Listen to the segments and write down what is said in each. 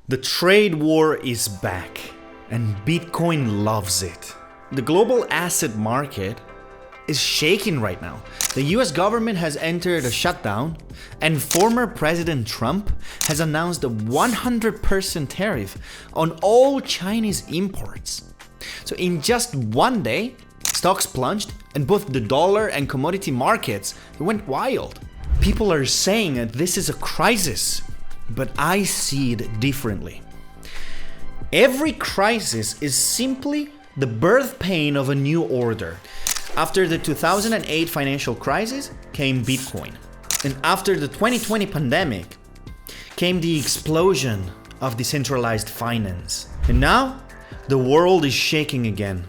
The trade war is back, and Bitcoin loves it. The global asset market is shaking right now. The US government has entered a shutdown, and former President Trump has announced a 100% tariff on all Chinese imports. So in just one day, stocks plunged, and both the dollar and commodity markets went wild. People are saying that this is a crisis, but I see it differently. Every crisis is simply the birth pain of a new order. After the 2008 financial crisis came Bitcoin. And after the 2020 pandemic came the explosion of decentralized finance. And now the world is shaking again.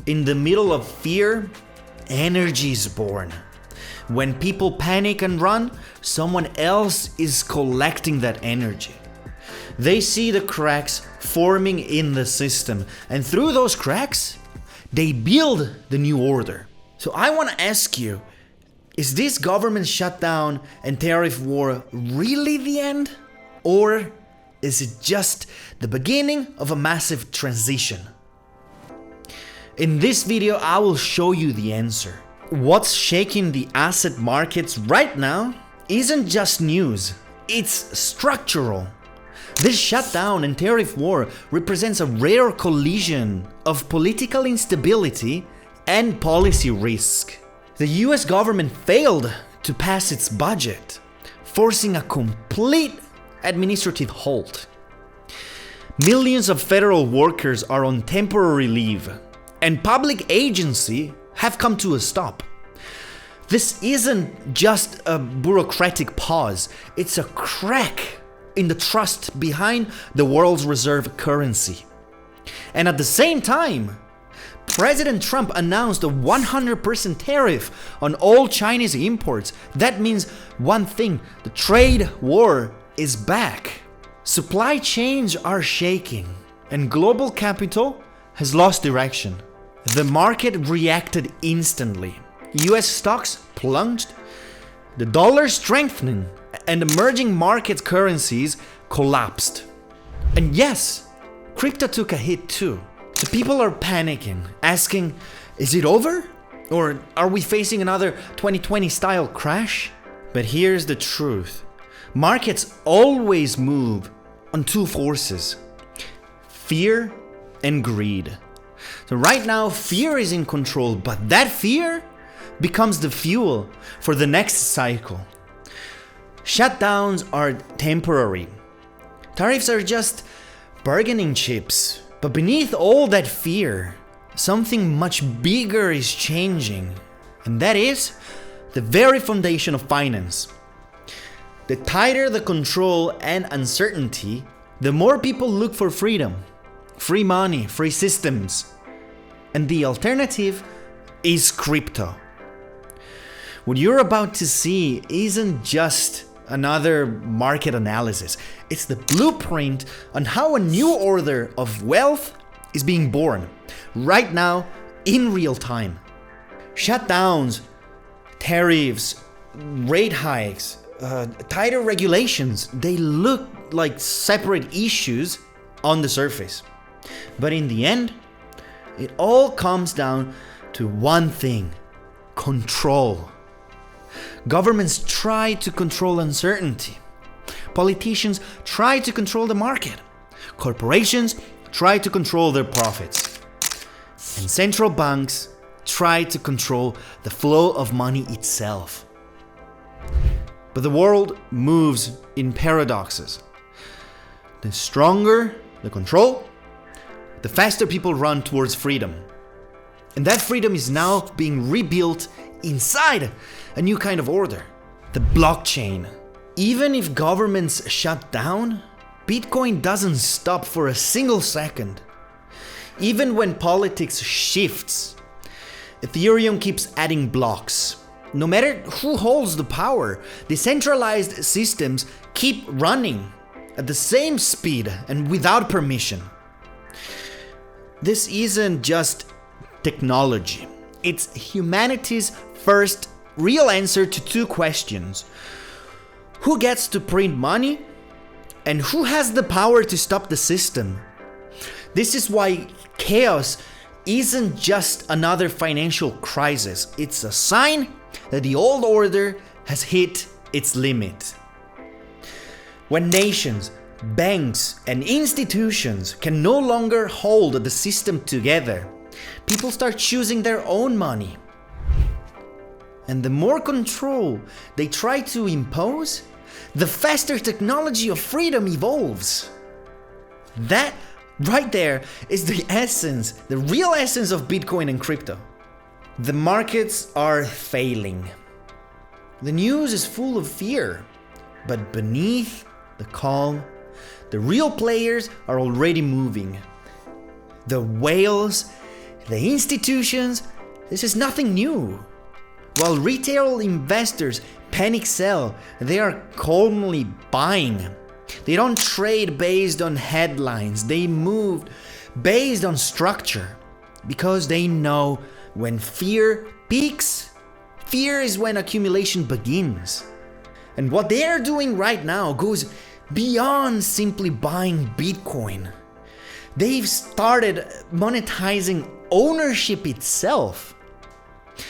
In the middle of fear, energy is born. When people panic and run, someone else is collecting that energy. They see the cracks forming in the system, and through those cracks, they build the new order. So I want to ask you, is this government shutdown and tariff war really the end? Or is it just the beginning of a massive transition? In this video, I will show you the answer. What's shaking the asset markets right now isn't just news, it's structural. This shutdown and tariff war represents a rare collision of political instability and policy risk. The US government failed to pass its budget, forcing a complete administrative halt. Millions of federal workers are on temporary leave, and public agencies have come to a stop. This isn't just a bureaucratic pause, it's a crack in the trust behind the world's reserve currency. And at the same time, President Trump announced a 100% tariff on all Chinese imports. That means one thing, the trade war is back. Supply chains are shaking, and global capital has lost direction. The market reacted instantly. US stocks plunged, the dollar strengthened, and emerging market currencies collapsed. And yes, crypto took a hit too. So people are panicking, asking, is it over? Or are we facing another 2020 style crash? But here's the truth. Markets always move on two forces, fear and greed. So right now, fear is in control, but that fear becomes the fuel for the next cycle. Shutdowns are temporary. Tariffs are just bargaining chips. But beneath all that fear, something much bigger is changing. And that is the very foundation of finance. The tighter the control and uncertainty, the more people look for freedom, free money, free systems. And the alternative is crypto. What you're about to see isn't just another market analysis. It's the blueprint on how a new order of wealth is being born right now in real time. Shutdowns, tariffs, rate hikes, tighter regulations, they look like separate issues on the surface. But in the end, it all comes down to one thing: control. Governments try to control uncertainty. Politicians try to control the market. Corporations try to control their profits. And central banks try to control the flow of money itself. But the world moves in paradoxes. The stronger the control, the faster people run towards freedom. And that freedom is now being rebuilt inside a new kind of order, the blockchain. Even if governments shut down, Bitcoin doesn't stop for a single second. Even when politics shifts, Ethereum keeps adding blocks. No matter who holds the power, decentralized systems keep running at the same speed and without permission. This isn't just technology. It's humanity's first real answer to two questions. Who gets to print money? And who has the power to stop the system? This is why chaos isn't just another financial crisis. It's a sign that the old order has hit its limit. When nations, banks, and institutions can no longer hold the system together, people start choosing their own money. And the more control they try to impose, the faster technology of freedom evolves. That right there is the essence, the real essence of Bitcoin and crypto. The markets are failing. The news is full of fear, but beneath the calm, the real players are already moving. The whales, the institutions, this is nothing new. While retail investors panic sell, they are calmly buying. They don't trade based on headlines, they move based on structure, because they know when fear peaks, fear is when accumulation begins. And what they are doing right now goes beyond simply buying Bitcoin. They've started monetizing ownership itself.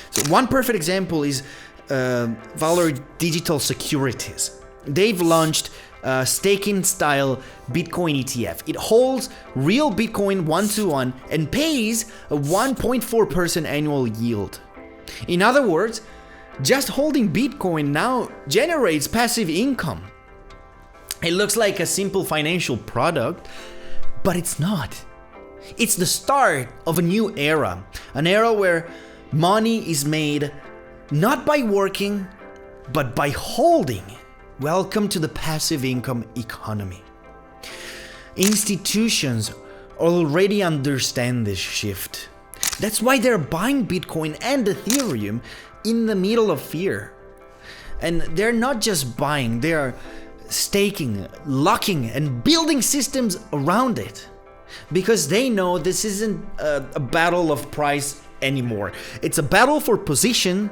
So one perfect example is Valor Digital Securities. They've launched a staking style Bitcoin ETF. It holds real Bitcoin 1-to-1 and pays a 1.4% annual yield. In other words, just holding Bitcoin now generates passive income. It looks like a simple financial product, but it's not. It's the start of a new era, an era where money is made not by working, but by holding. Welcome to the passive income economy. Institutions already understand this shift. That's why they're buying Bitcoin and Ethereum in the middle of fear. And they're not just buying, they are staking, locking, and building systems around it. Because they know this isn't a battle of price anymore. It's a battle for position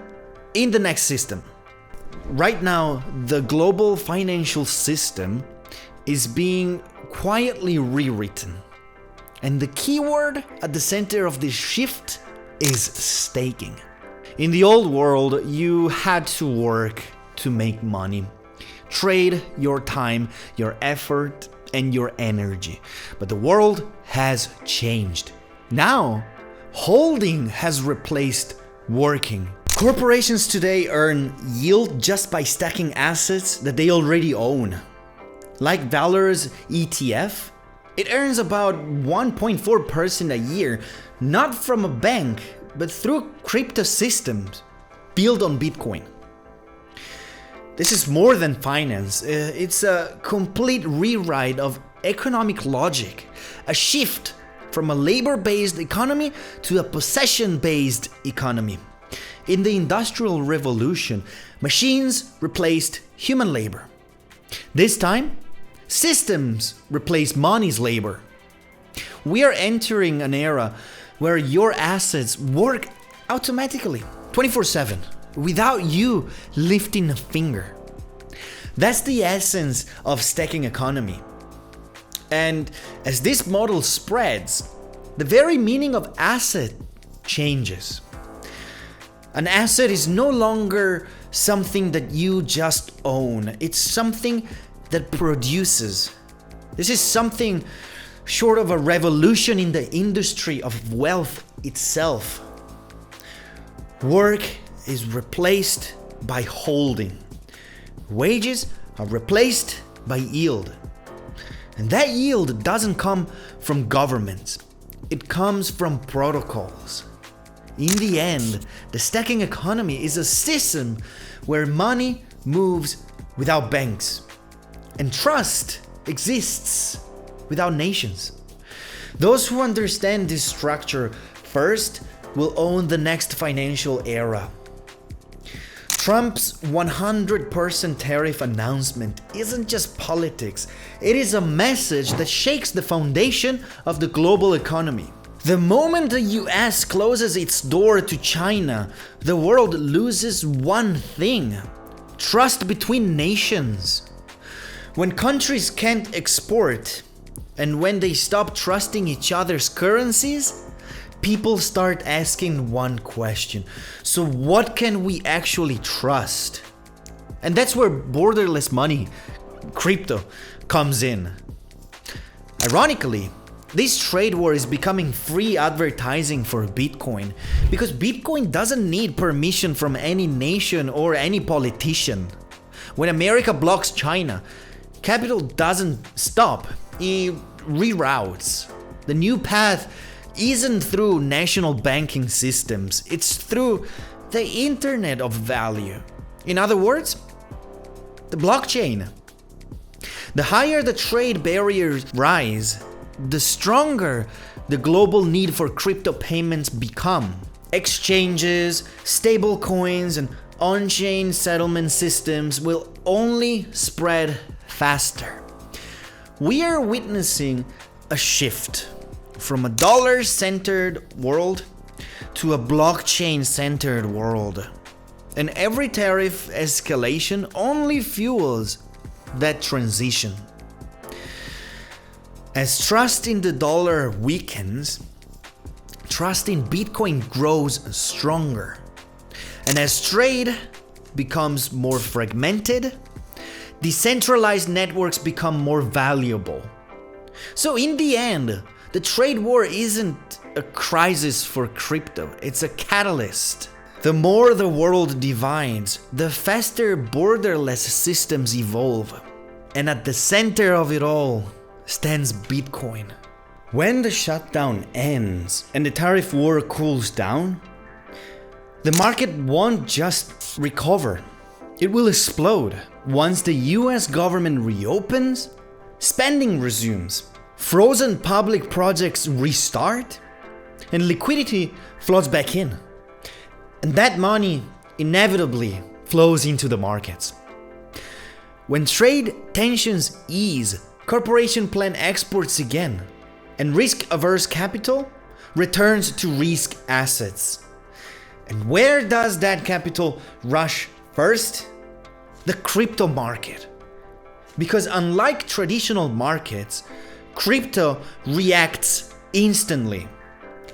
in the next system. Right now, the global financial system is being quietly rewritten. And the keyword at the center of this shift is staking. In the old world, you had to work to make money. Trade your time, your effort, and your energy. But the world has changed. Now, holding has replaced working. Corporations today earn yield just by stacking assets that they already own. Like Valor's ETF, it earns about 1.4% a year, not from a bank, but through crypto systems built on Bitcoin. This is more than finance. It's a complete rewrite of economic logic, a shift from a labor-based economy to a possession-based economy. In the Industrial Revolution, machines replaced human labor. This time, systems replace money's labor. We are entering an era where your assets work automatically, 24/7, without you lifting a finger. That's the essence of stacking economy. And as this model spreads, the very meaning of asset changes. An asset is no longer something that you just own. It's something that produces. This is something short of a revolution in the industry of wealth itself. Work is replaced by holding. Wages are replaced by yield. And that yield doesn't come from governments. It comes from protocols. In the end, the stacking economy is a system where money moves without banks, and trust exists without nations. Those who understand this structure first will own the next financial era. Trump's 100% tariff announcement isn't just politics, it is a message that shakes the foundation of the global economy. The moment the US closes its door to China, the world loses one thing: trust between nations. When countries can't export and when they stop trusting each other's currencies, people start asking one question. So what can we actually trust? And that's where borderless money, crypto, comes in. Ironically, this trade war is becoming free advertising for Bitcoin because Bitcoin doesn't need permission from any nation or any politician. When America blocks China, capital doesn't stop, it reroutes. The new path isn't through national banking systems, it's through the Internet of Value. In other words, the blockchain. The higher the trade barriers rise, the stronger the global need for crypto payments become. Exchanges, stable coins, and on-chain settlement systems will only spread faster. We are witnessing a shift from a dollar-centered world to a blockchain-centered world. And every tariff escalation only fuels that transition. As trust in the dollar weakens, trust in Bitcoin grows stronger. And as trade becomes more fragmented, decentralized networks become more valuable. So in the end, the trade war isn't a crisis for crypto, it's a catalyst. The more the world divides, the faster borderless systems evolve. And at the center of it all stands Bitcoin. When the shutdown ends and the tariff war cools down, the market won't just recover, it will explode. Once the US government reopens, spending resumes, frozen public projects restart, and liquidity flows back in. And that money inevitably flows into the markets. When trade tensions ease, corporations plan exports again, and risk-averse capital returns to risk assets. And where does that capital rush first? The crypto market. Because unlike traditional markets, crypto reacts instantly.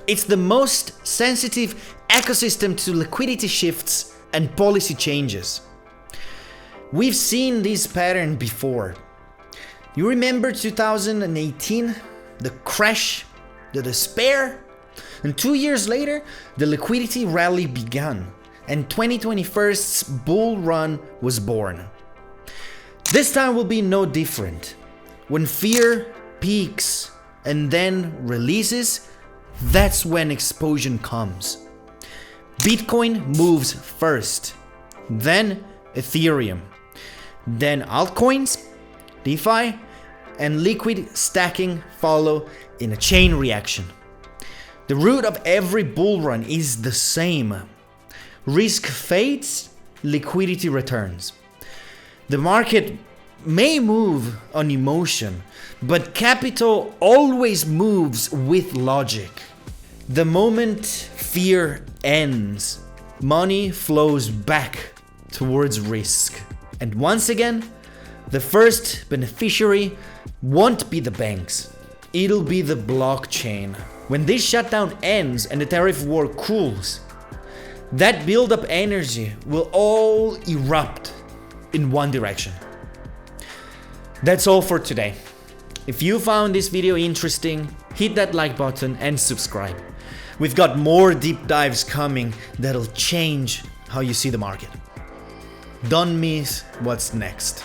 It's the most sensitive ecosystem to liquidity shifts and policy changes. We've seen this pattern before. You remember 2018, the crash, the despair, and 2 years later, the liquidity rally began, and 2021's bull run was born. This time will be no different. When fear peaks and then releases, that's when explosion comes. Bitcoin moves first, then Ethereum, then altcoins, DeFi, and liquid stacking follow in a chain reaction. The root of every bull run is the same. Risk fades, liquidity returns. The market may move on emotion, but capital always moves with logic. The moment fear ends, money flows back towards risk. And once again, the first beneficiary won't be the banks, it'll be the blockchain. When this shutdown ends and the tariff war cools, that build-up energy will all erupt in one direction. That's all for today. If you found this video interesting, hit that like button and subscribe. We've got more deep dives coming that'll change how you see the market. Don't miss what's next.